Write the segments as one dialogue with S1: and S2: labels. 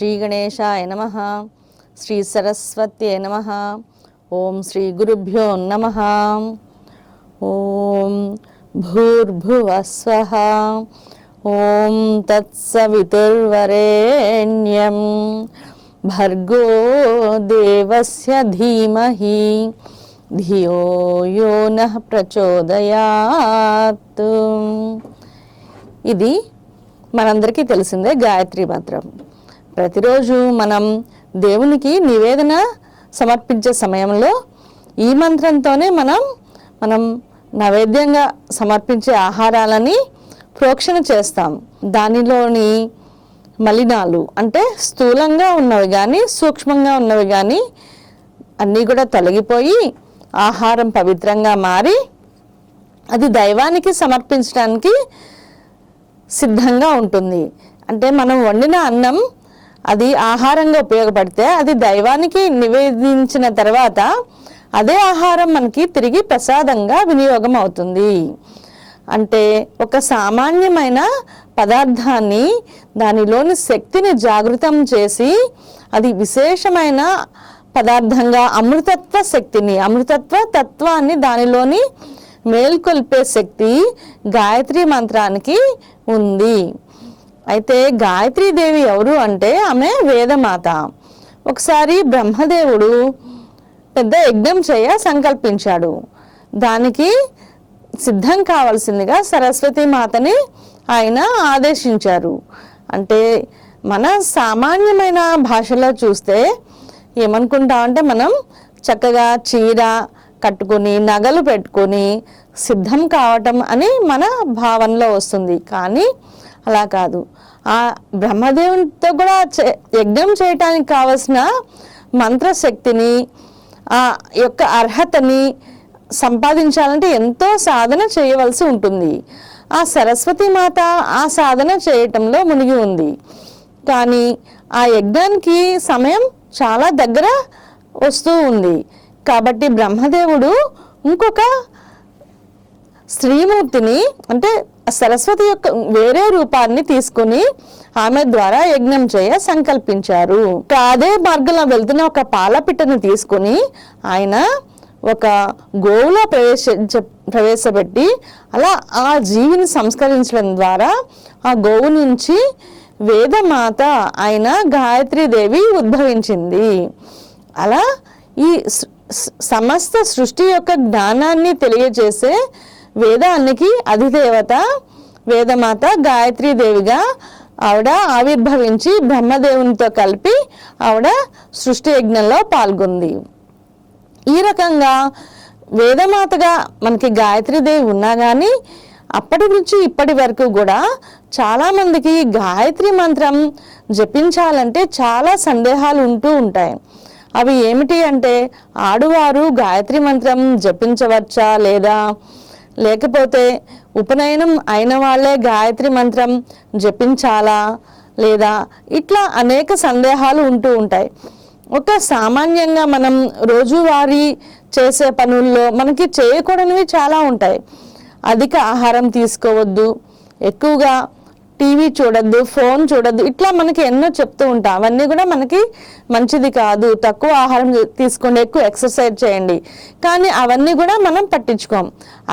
S1: శ్రీ గణేశాయ నమః. శ్రీ సరస్వత్యై నమః. ఓం శ్రీ గురుభ్యో నమః. ఓం భూర్భువస్వః. ఓం తత్సవితుర్వరేణ్యం భర్గో దేవస్య ధీమహి ధియో యో నః ప్రచోదయాత్. ఇది మనందరికీ తెలిసిందే గాయత్రి మంత్రం. ప్రతిరోజు మనం దేవునికి నివేదన సమర్పించే సమయంలో ఈ మంత్రంతోనే మనం నైవేద్యంగా సమర్పించే ఆహారాలని ప్రోక్షణ చేస్తాం. దానిలోని మలినాలు అంటే స్థూలంగా ఉన్నవి కానీ సూక్ష్మంగా ఉన్నవి కానీ అన్నీ కూడా తొలగిపోయి ఆహారం పవిత్రంగా మారి అది దైవానికి సమర్పించడానికి సిద్ధంగా ఉంటుంది. అంటే మనం వండిన అన్నం అది ఆహారంగా ఉపయోగపడితే అది దైవానికి నివేదించిన తర్వాత అదే ఆహారం మనకి తిరిగి ప్రసాదంగా వినియోగం అవుతుంది. అంటే ఒక సామాన్యమైన పదార్థాన్ని దానిలోని శక్తిని జాగృతం చేసి అది విశేషమైన పదార్థంగా అమృతత్వ శక్తిని అమృతత్వ తత్వాన్ని దానిలోని మేల్కొల్పే శక్తి గాయత్రి మంత్రానికి ఉంది. అయితే గాయత్రీదేవి ఎవరు అంటే ఆమె వేదమాత. ఒకసారి బ్రహ్మదేవుడు పెద్ద యజ్ఞం చేయ సంకల్పించాడు. దానికి సిద్ధం కావాల్సిందిగా సరస్వతి మాతని ఆయన ఆదేశించారు. అంటే మన సామాన్యమైన భాషలో చూస్తే ఏమనుకుంటామంటే మనం చక్కగా చీర కట్టుకొని నగలు పెట్టుకొని సిద్ధం కావటం అని మన భావనలో వస్తుంది. కానీ అలా కాదు. ఆ బ్రహ్మదేవునితో కూడా యజ్ఞం చేయటానికి కావలసిన మంత్రశక్తిని ఆ యొక్క అర్హతని సంపాదించాలంటే ఎంతో సాధన చేయవలసి ఉంటుంది. ఆ సరస్వతి మాత ఆ సాధన చేయటంలో మునిగి ఉంది. కానీ ఆ యజ్ఞానికి సమయం చాలా దగ్గర వస్తూ ఉంది. కాబట్టి బ్రహ్మదేవుడు ఇంకొక స్త్రీమూర్తిని అంటే సరస్వతి యొక్క వేరే రూపాన్ని తీసుకుని ఆమె ద్వారా యజ్ఞం చేయ సంకల్పించారు. అదే మార్గంలో వెళ్తున్న ఒక పాలపిట్టను తీసుకుని ఆయన ఒక గోవులో ప్రవేశపెట్టి అలా ఆ జీవిని సంస్కరించడం ద్వారా ఆ గోవు నుంచి వేదమాత అయిన గాయత్రీదేవి ఉద్భవించింది. అలా ఈ సమస్త సృష్టి యొక్క జ్ఞానాన్ని తెలియజేసే వేదానికి అధిదేవత వేదమాత గాయత్రీదేవిగా ఆవిడ ఆవిర్భవించి బ్రహ్మదేవునితో కలిపి ఆవిడ సృష్టి యజ్ఞంలో పాల్గొంది. ఈ రకంగా వేదమాతగా మనకి గాయత్రీదేవి ఉన్నా కానీ అప్పటి నుంచి ఇప్పటి వరకు కూడా చాలామందికి గాయత్రి మంత్రం జపించాలంటే చాలా సందేహాలు ఉంటూ ఉంటాయి. అవి ఏమిటి అంటే ఆడువారు గాయత్రి మంత్రం జపించవచ్చా లేదా, లేకపోతే ఉపనయనం అయిన వాళ్ళే గాయత్రి మంత్రం జపించాలా లేదా, ఇట్లా అనేక సందేహాలు ఉంటూ ఉంటాయి. ఒక సామాన్యంగా మనం రోజువారీ చేసే పనుల్లో మనకి చేయకూడనివి చాలా ఉంటాయి. అధిక ఆహారం తీసుకోవద్దు, ఎక్కువగా టీవీ చూడొద్దు, ఫోన్ చూడొద్దు, ఇట్లా మనకి ఎన్నో చెప్తూ ఉంటాం. అవన్నీ కూడా మనకి మంచిది కాదు. తక్కువ ఆహారం తీసుకోండి, ఎక్కువ ఎక్సర్సైజ్ చేయండి. కానీ అవన్నీ కూడా మనం పట్టించుకోం.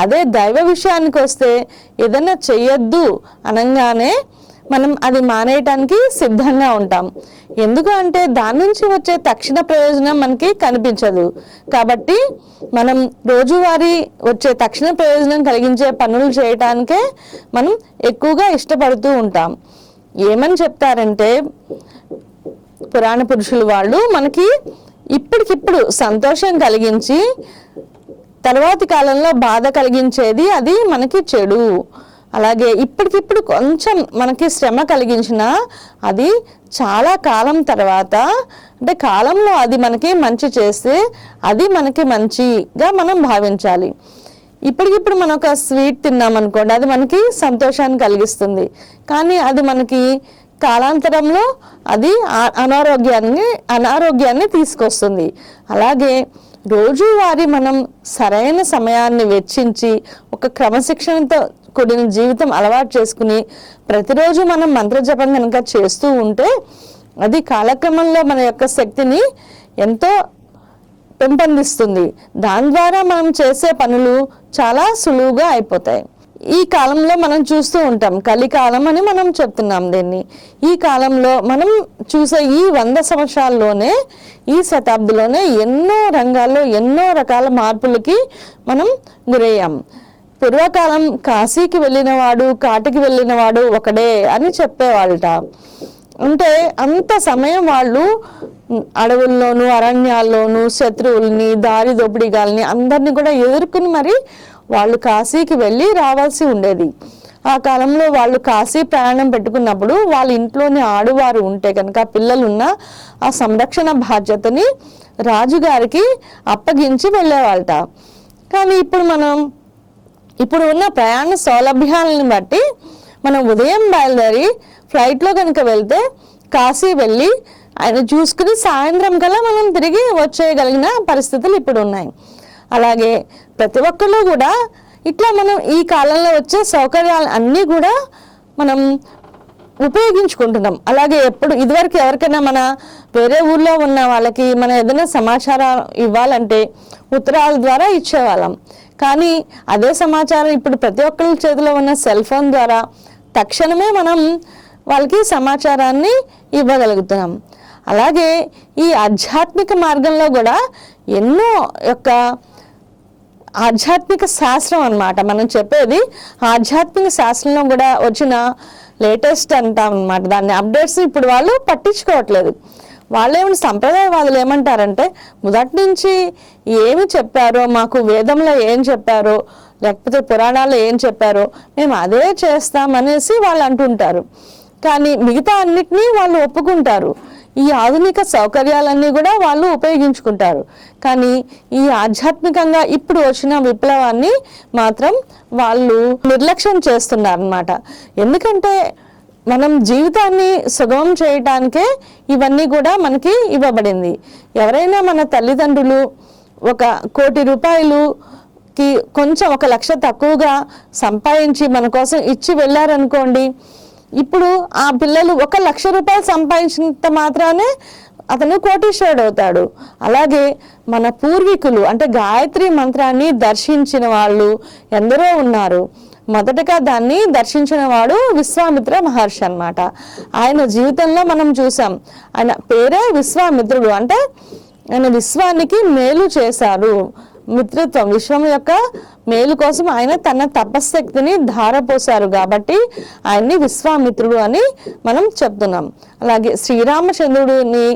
S1: అదే దైవ విషయానికి వస్తే ఏదైనా చెయ్యొద్దు అనగానే మనం అది మానేయటానికి సిద్ధంగా ఉంటాం. ఎందుకు అంటే దాని నుంచి వచ్చే తక్షణ ప్రయోజనం మనకి కనిపించదు. కాబట్టి మనం రోజువారీ వచ్చే తక్షణ ప్రయోజనం కలిగించే పనులు చేయటానికే మనం ఎక్కువగా ఇష్టపడుతూ ఉంటాం. ఏమని చెప్తారంటే పురాణ పురుషులు వాళ్ళు మనకి ఇప్పటికిప్పుడు సంతోషం కలిగించి తర్వాతి కాలంలో బాధ కలిగించేది అది మనకి చెడు. అలాగే ఇప్పటికిప్పుడు కొంచెం మనకి శ్రమ కలిగించినా అది చాలా కాలం తర్వాత అంటే కాలంలో అది మనకి మంచి చేస్తే అది మనకి మంచిగా మనం భావించాలి. ఇప్పటికిప్పుడు మనం ఒక స్వీట్ తిన్నామనుకోండి, అది మనకి సంతోషాన్ని కలిగిస్తుంది. కానీ అది మనకి కాలాంతరంలో అది అనారోగ్యాన్ని తీసుకొస్తుంది. అలాగే రోజువారీ మనం సరైన సమయాన్ని వెచ్చించి ఒక క్రమశిక్షణతో కూడిన జీవితం అలవాటు చేసుకుని ప్రతిరోజు మనం మంత్రజపం కనుక చేస్తూ ఉంటే అది కాలక్రమంలో మన యొక్క శక్తిని ఎంతో పెంపొందిస్తుంది. దాని ద్వారా మనం చేసే పనులు చాలా సులువుగా అయిపోతాయి. ఈ కాలంలో మనం చూస్తూ ఉంటాం, కలికాలం అని మనం చెప్తున్నాం దీన్ని. ఈ కాలంలో మనం చూసే ఈ 100 సంవత్సరాల్లోనే, ఈ శతాబ్దిలోనే ఎన్నో రంగాల్లో ఎన్నో రకాల మార్పులకి మనం గురయ్యాం. పూర్వకాలం కాశీకి వెళ్ళినవాడు కాటికి వెళ్ళినవాడు ఒకడే అని చెప్పేవాళ్ళట. అంటే అంత సమయం వాళ్ళు అడవుల్లోనూ అరణ్యాల్లోనూ శత్రువుల్ని, దారి దోపిడీగాల్ని అందరినీ కూడా ఎదుర్కొని మరి వాళ్ళు కాశీకి వెళ్ళి రావాల్సి ఉండేది. ఆ కాలంలో వాళ్ళు కాశీ ప్రయాణం పెట్టుకున్నప్పుడు వాళ్ళ ఇంట్లోని ఆడువారు ఉంటే కనుక, పిల్లలున్న ఆ సంరక్షణ బాధ్యతని రాజుగారికి అప్పగించి వెళ్ళేవాళ్ళట. కానీ ఇప్పుడు ఉన్న ప్రయాణ సౌలభ్యాలను బట్టి మనం ఉదయం బయలుదేరి ఫ్లైట్లో కనుక వెళ్తే కాశీ వెళ్ళి ఆయన చూసుకుని సాయంత్రం కల్లా మనం తిరిగి వచ్చేయగలిగిన పరిస్థితులు ఇప్పుడు ఉన్నాయి. అలాగే ప్రతి ఒక్కళ్ళు కూడా ఇట్లా మనం ఈ కాలంలో వచ్చే సౌకర్యాలు అన్నీ కూడా మనం ఉపయోగించుకుంటున్నాం. అలాగే ఇదివరకు ఎవరికైనా మన వేరే ఊర్లో ఉన్న వాళ్ళకి మనం ఏదైనా సమాచారం ఇవ్వాలంటే ఉత్తరాల ద్వారా ఇచ్చేవాళ్ళం. కానీ అదే సమాచారం ఇప్పుడు ప్రతి ఒక్కరి చేతిలో ఉన్న సెల్ ఫోన్ ద్వారా తక్షణమే మనం వాళ్ళకి సమాచారాన్ని ఇవ్వగలుగుతున్నాం. అలాగే ఈ ఆధ్యాత్మిక మార్గంలో కూడా ఎన్నో యొక్క ఆధ్యాత్మిక శాస్త్రం అన్నమాట మనం చెప్పేది. ఆధ్యాత్మిక శాస్త్రంలో కూడా వచ్చిన లేటెస్ట్ అంటాం అన్నమాట. దాన్ని అప్డేట్స్ ఇప్పుడు వాళ్ళు పట్టించుకోవట్లేదు. వాళ్ళేమైనా సంప్రదాయవాదులు ఏమంటారంటే, మొదటి నుంచి ఏమి చెప్పారో, మాకు వేదంలో ఏం చెప్పారో లేకపోతే పురాణాల్లో ఏం చెప్పారో మేము అదే చేస్తామనేసి వాళ్ళు అంటుంటారు. కానీ మిగతా అన్నిటినీ వాళ్ళు ఒప్పుకుంటారు. ఈ ఆధునిక సౌకర్యాలన్నీ కూడా వాళ్ళు ఉపయోగించుకుంటారు. కానీ ఈ ఆధ్యాత్మికంగా ఇప్పుడు వచ్చిన విప్లవాన్ని మాత్రం వాళ్ళు నిర్లక్ష్యం చేస్తున్నారు అన్నమాట. ఎందుకంటే మనం జీవితాన్ని సుగమం చేయటానికే ఇవన్నీ కూడా మనకి ఇవ్వబడింది. ఎవరైనా మన తల్లిదండ్రులు 1 కోటి రూపాయలుకి కొంచెం 1 లక్ష తక్కువగా సంపాదించి మన కోసం ఇచ్చి వెళ్ళారనుకోండి, ఇప్పుడు ఆ పిల్లలు 1 లక్ష రూపాయలు సంపాదించినంత మాత్రానే అతను కోటీశ్వరుడు అవుతాడు. అలాగే మన పూర్వీకులు అంటే గాయత్రి మంత్రాన్ని దర్శించిన వాళ్ళు ఎందరో ఉన్నారు. మొదటగా దాన్ని దర్శించిన వాడు విశ్వామిత్ర మహర్షి అన్నమాట. ఆయన జీవితంలో మనం చూసాం, ఆయన పేరే విశ్వామిత్రుడు. అంటే ఆయన విశ్వానికి మేలు చేశారు. మిత్రత్వం, విశ్వం యొక్క మేలు కోసం ఆయన తన తపశక్తిని ధారపోశారు కాబట్టి ఆయన్ని విశ్వామిత్రుడు అని మనం చెప్తున్నాం. అలాగే శ్రీరామచంద్రుడిని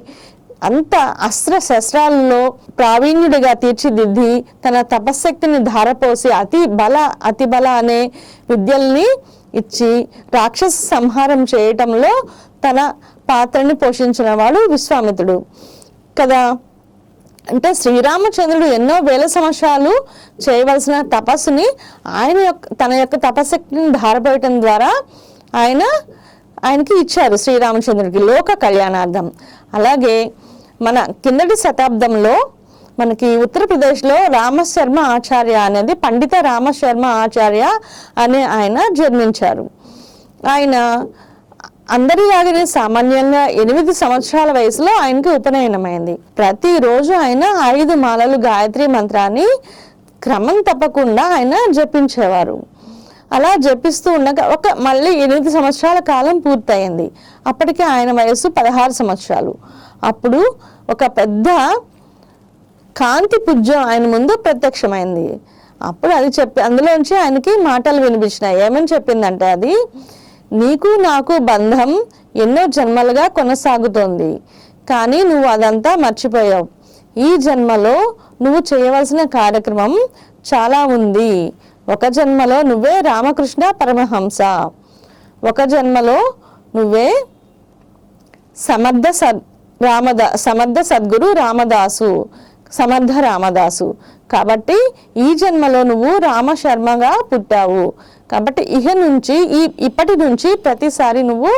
S1: అంత అస్త్ర శస్త్రాలలో ప్రావీణ్యుడిగా తీర్చిదిద్ది తన తపశక్తిని ధారపోసి అతి బల అనే విద్యల్ని ఇచ్చి రాక్షస సంహారం చేయటంలో తన పాత్రని పోషించిన వాడు విశ్వామిత్రుడు కదా. అంటే శ్రీరామచంద్రుడు ఎన్నో వేల సంవత్సరాలు చేయవలసిన తపస్సుని తన యొక్క తపశక్తిని ధారపోయటం ద్వారా ఆయనకి ఇచ్చారు శ్రీరామచంద్రుడికి లోక కళ్యాణార్థం. అలాగే మన కిందటి శతాబ్దంలో మనకి ఉత్తరప్రదేశ్లో రామశర్మ ఆచార్య అనేది, పండిత రామశర్మ ఆచార్య అనే ఆయన జన్మించారు. ఆయన అందరిలాగానే సామాన్యంగా 8 సంవత్సరాల వయసులో ఆయనకి ఉపనయనమైంది. ప్రతిరోజు ఆయన 5 మాలలు గాయత్రి మంత్రాన్ని క్రమం తప్పకుండా ఆయన జపించేవారు. అలా జపిస్తూ ఉండగా మళ్ళీ 8 సంవత్సరాల కాలం పూర్తయింది. అప్పటికే ఆయన వయసు 16 సంవత్సరాలు. అప్పుడు ఒక పెద్ద కాంతి పుంజం ఆయన ముందు ప్రత్యక్షమైంది. అప్పుడు అది అందులోంచి ఆయనకి మాటలు వినిపించినాయి. ఏమని చెప్పిందంటే, అది నీకు నాకు బంధం ఎన్నో జన్మలుగా కొనసాగుతోంది, కానీ నువ్వు అదంతా మర్చిపోయావు. ఈ జన్మలో నువ్వు చేయవలసిన కార్యక్రమం చాలా ఉంది. ఒక జన్మలో నువ్వే రామకృష్ణ పరమహంస, ఒక జన్మలో నువ్వే సమర్థ సద్గురు సమర్థ రామదాసు. కాబట్టి ఈ జన్మలో నువ్వు రామశర్మగా పుట్టావు. కాబట్టి ఇప్పటి నుంచి ప్రతిసారి నువ్వు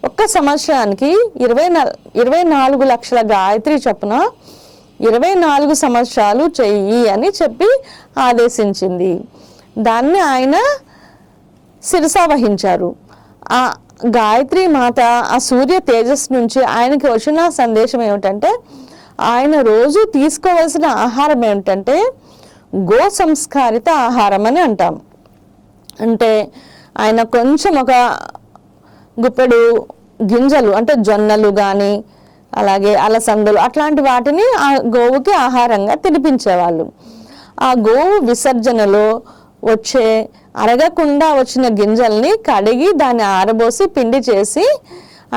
S1: 1 సంవత్సరానికి 24 లక్షల గాయత్రి చొప్పున 24 సంవత్సరాలు చెయ్యి అని చెప్పి ఆదేశించింది. దాన్ని ఆయన శిరసా వహించారు. గాయత్రి మాత ఆ సూర్య తేజస్సు నుంచి ఆయనకి వచ్చిన సందేశం ఏమిటంటే, ఆయన రోజు తీసుకోవాల్సిన ఆహారం ఏమిటంటే గో సంస్కారిత ఆహారం అని అంటాం. అంటే ఆయన కొంచెం ఒక గుప్పెడు గింజలు అంటే జొన్నలు కానీ అలాగే అలసందలు అట్లాంటి వాటిని ఆ గోవుకి ఆహారంగా తినిపించేవాళ్ళు. ఆ గోవు విసర్జనలో వచ్చే అరగకుండా వచ్చిన గింజల్ని కడిగి దాన్ని ఆరబోసి పిండి చేసి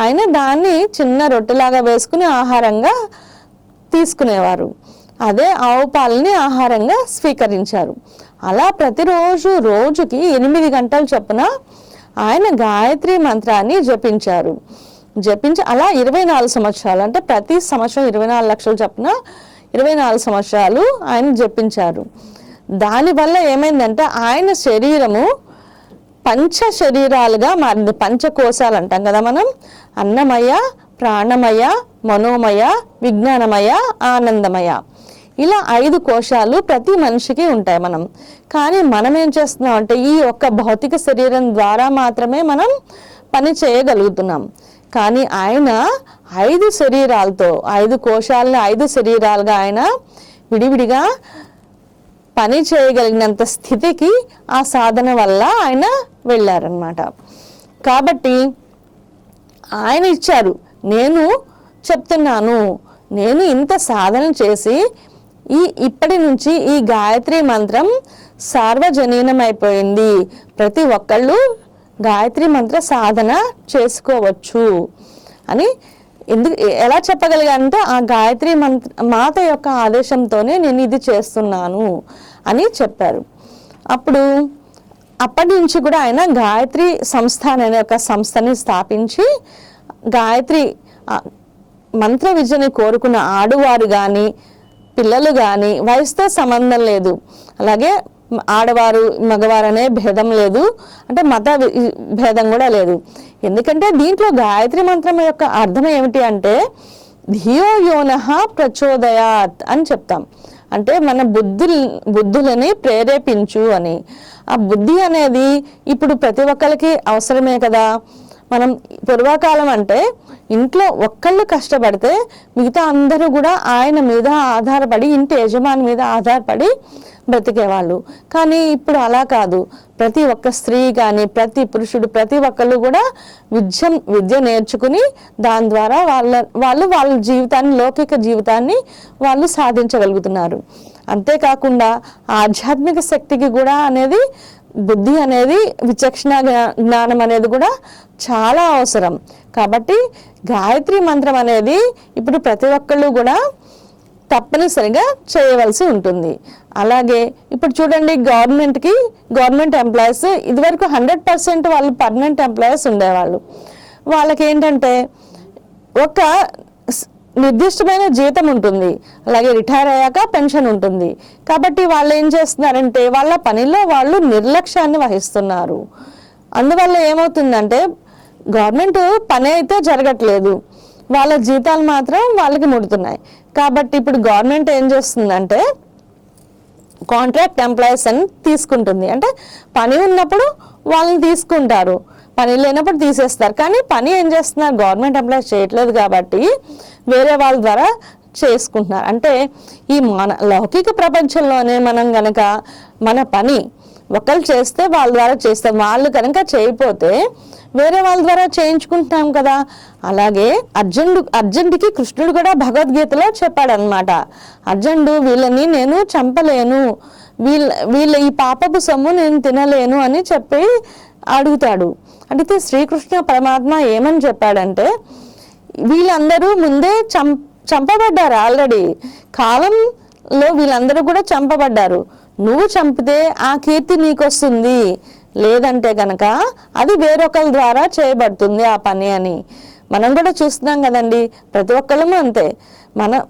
S1: ఆయన దాన్ని చిన్న రొట్టెలాగా వేసుకుని ఆహారంగా తీసుకునేవారు. అదే ఆవు పాలని ఆహారంగా స్వీకరించారు. అలా ప్రతిరోజు రోజుకి 8 గంటల చొప్పున ఆయన గాయత్రి మంత్రాన్ని జపించి అలా 24 సంవత్సరాలు, అంటే ప్రతి సంవత్సరం 24 లక్షలు చొప్పున 24 సంవత్సరాలు ఆయన జపించారు. దానివల్ల ఏమైందంటే ఆయన శరీరము పంచ శరీరాలుగా మారింది. పంచకోశాలు అంటాం కదా మనం, అన్నమయ, ప్రాణమయ, మనోమయ, విజ్ఞానమయ, ఆనందమయ, ఇలా 5 కోశాలు ప్రతి మనిషికి ఉంటాయి. కానీ మనం ఏం చేస్తున్నాం అంటే ఈ ఒక్క భౌతిక శరీరం ద్వారా మాత్రమే మనం పని చేయగలుగుతున్నాం. కానీ ఆయన 5 శరీరాలతో 5 కోశాలని 5 శరీరాలుగా ఆయన విడివిడిగా పని చేయగలిగినంత స్థితికి ఆ సాధన వల్ల ఆయన వెళ్ళారనమాట. కాబట్టి ఆయన ఇచ్చారు, నేను చెప్తున్నాను, నేను ఇంత సాధన చేసి ఇప్పటి నుంచి ఈ గాయత్రి మంత్రం సార్వజనీనమైపోయింది, ప్రతి ఒక్కళ్ళు గాయత్రి మంత్ర సాధన చేసుకోవచ్చు అని ఎలా చెప్పగలిగానంటే ఆ గాయత్రి మాత యొక్క ఆదేశంతోనే నేను ఇది చేస్తున్నాను అని చెప్పారు. అప్పటి నుంచి కూడా ఆయన గాయత్రి సంస్థ అనే ఒక సంస్థని స్థాపించి గాయత్రి మంత్ర విద్యని కోరుకున్న ఆడవారు కానీ పిల్లలు కానీ వయసుతో సంబంధం లేదు, అలాగే ఆడవారు మగవారు అనే భేదం లేదు, అంటే మత భేదం కూడా లేదు. ఎందుకంటే దీంట్లో గాయత్రి మంత్రం యొక్క అర్థం ఏమిటి అంటే ధియో యోనః ప్రచోదయాత్ అని చెప్తాం. అంటే మన బుద్ధులని ప్రేరేపించు అని. ఆ బుద్ధి అనేది ఇప్పుడు ప్రతి ఒక్కరికి అవసరమే కదా. మనం పూర్వకాలం అంటే ఇంట్లో ఒక్కళ్ళు కష్టపడితే మిగతా అందరూ కూడా ఆయన మీద ఆధారపడి, ఇంటి యజమాని మీద ఆధారపడి బ్రతికేవాళ్ళు. కానీ ఇప్పుడు అలా కాదు. ప్రతి ఒక్క స్త్రీ కానీ ప్రతి పురుషుడు ప్రతి ఒక్కళ్ళు కూడా విద్య నేర్చుకుని దాని ద్వారా వాళ్ళ జీవితాన్ని, లౌకిక జీవితాన్ని వాళ్ళు సాధించగలుగుతున్నారు. అంతేకాకుండా ఆధ్యాత్మిక శక్తికి కూడా అనేది బుద్ధి అనేది విచక్షణ జ్ఞానం అనేది కూడా చాలా అవసరం. కాబట్టి గాయత్రి మంత్రం అనేది ఇప్పుడు ప్రతి ఒక్కళ్ళు కూడా తప్పనిసరిగా చేయవలసి ఉంటుంది. అలాగే ఇప్పుడు చూడండి, గవర్నమెంట్ ఎంప్లాయీస్ ఇదివరకు 100% వాళ్ళు పర్మనెంట్ ఎంప్లాయీస్ ఉండేవాళ్ళు. వాళ్ళకి ఏంటంటే ఒక నిర్దిష్టమైన జీతం ఉంటుంది, అలాగే రిటైర్ అయ్యాక పెన్షన్ ఉంటుంది. కాబట్టి వాళ్ళు ఏం చేస్తున్నారంటే వాళ్ళ పనిలో వాళ్ళు నిర్లక్ష్యాన్ని వహిస్తున్నారు. అందువల్ల ఏమవుతుందంటే గవర్నమెంట్ పని అయితే జరగట్లేదు, వాళ్ళ జీతాలు మాత్రం వాళ్ళకి ముడుతున్నాయి. కాబట్టి ఇప్పుడు గవర్నమెంట్ ఏం చేస్తుందంటే కాంట్రాక్ట్ ఎంప్లాయీస్ అని తీసుకుంటుంది. అంటే పని ఉన్నప్పుడు వాళ్ళని తీసుకుంటారు, పని లేనప్పుడు తీసేస్తారు. కానీ పని ఏం చేస్తున్నారు, గవర్నమెంట్ ఎంప్లాయీస్ చేయట్లేదు కాబట్టి వేరే వాళ్ళ ద్వారా చేసుకుంటున్నారు. అంటే ఈ మన లౌకిక ప్రపంచంలోనే మనం గనక మన పని ఒకళ్ళు చేస్తే వాళ్ళ ద్వారా చేస్తాం, వాళ్ళు కనుక చేయకపోతే వేరే వాళ్ళ ద్వారా చేయించుకుంటున్నాం కదా. అలాగే అర్జునుడికి కృష్ణుడు కూడా భగవద్గీతలో చెప్పాడనమాట. అర్జునుడు వీళ్ళని నేను చంపలేను, వీళ్ళ ఈ పాపపు సొమ్ము నేను తినలేను అని చెప్పి అడుగుతాడు. అడిగితే శ్రీకృష్ణ పరమాత్మ ఏమని చెప్పాడంటే వీళ్ళందరూ ముందే చంపబడ్డారు, ఆల్రెడీ కాలంలో వీళ్ళందరూ కూడా చంపబడ్డారు. నువ్వు చంపితే ఆ కీర్తి నీకు వస్తుంది, లేదంటే కనుక అది వేరొకరి ద్వారా చేయబడుతుంది ఆ పని అని. మనం కూడా చూస్తున్నాం కదండి, ప్రతి ఒక్కళ్ళము అంతే.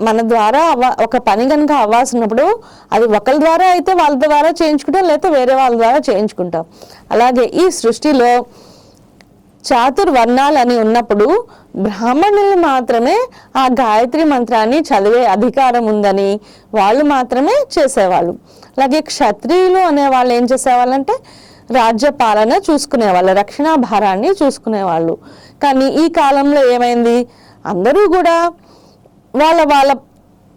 S1: మన ద్వారా ఒక పని కనుక అవ్వాల్సినప్పుడు అది ఒకరి ద్వారా అయితే వాళ్ళ ద్వారా చేయించుకుంటాం, లేకపోతే వేరే వాళ్ళ ద్వారా చేయించుకుంటాం. అలాగే ఈ సృష్టిలో చాతుర్వర్ణాలు అని ఉన్నప్పుడు బ్రాహ్మణులు మాత్రమే ఆ గాయత్రి మంత్రాన్ని చదివే అధికారం ఉందని వాళ్ళు మాత్రమే చేసేవాళ్ళు. అలాగే క్షత్రియులు అనే వాళ్ళు ఏం చేసేవాళ్ళంటే రాజ్య పాలన చూసుకునేవాళ్ళు, రక్షణ భారాన్ని చూసుకునేవాళ్ళు. కానీ ఈ కాలంలో ఏమైంది, అందరూ కూడా వాళ్ళ వాళ్ళ